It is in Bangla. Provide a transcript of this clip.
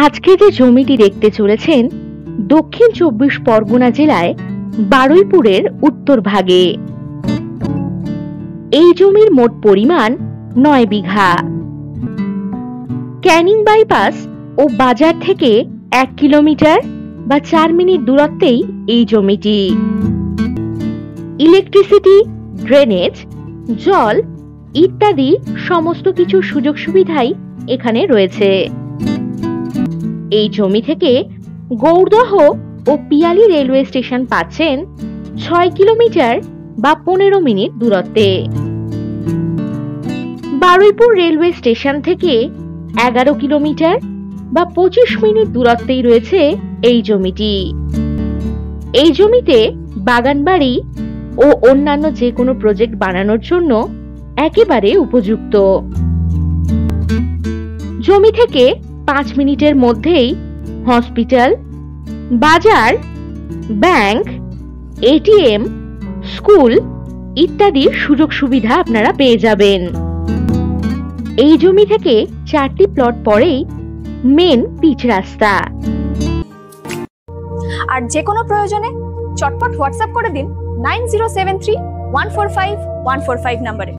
আজকে যে জমিটি দেখতে চলেছেন দক্ষিণ ২৪ পরগনা জেলায় বারুইপুরের উত্তর ভাগে। এই জমির মোট পরিমাণ ৯ বিঘা। ক্যানিং বাইপাস ও বাজার থেকে ১ কিলোমিটার বা ৪ মিনিট দূরত্বেই এই জমিটি। ইলেকট্রিসিটি, ড্রেনেজ, জল ইত্যাদি সমস্ত কিছু সুযোগ সুবিধাই এখানে রয়েছে। এই জমি থেকে গৌরদহ ও পিয়ালি রেলওয়ে স্টেশন পাচ্ছেন ৬ কিলোমিটার বা ১৫ মিনিট দূরত্বে। বারুইপুর রেলওয়ে স্টেশন থেকে ১১ কিলোমিটার বা ২৫ মিনিট দূরত্বেই রয়েছে এই জমিটি। এই জমিতে বাগানবাড়ি ও অন্যান্য যে কোনো প্রজেক্ট বানানোর জন্য একেবারে উপযুক্ত। জমি থেকে ৫ মিনিটের মধ্যেই হসপিটাল, বাজার, ব্যাংক, এটিএম, স্কুল ইত্যাদির সুযোগ সুবিধা আপনারা পেয়ে যাবেন। এই জমি থেকে ৪টি প্লট পরেই মেন পিচ রাস্তা। আর যে কোনো প্রয়োজনে চটপট হোয়াটসঅ্যাপ করে দিন 9073145145 নম্বরে।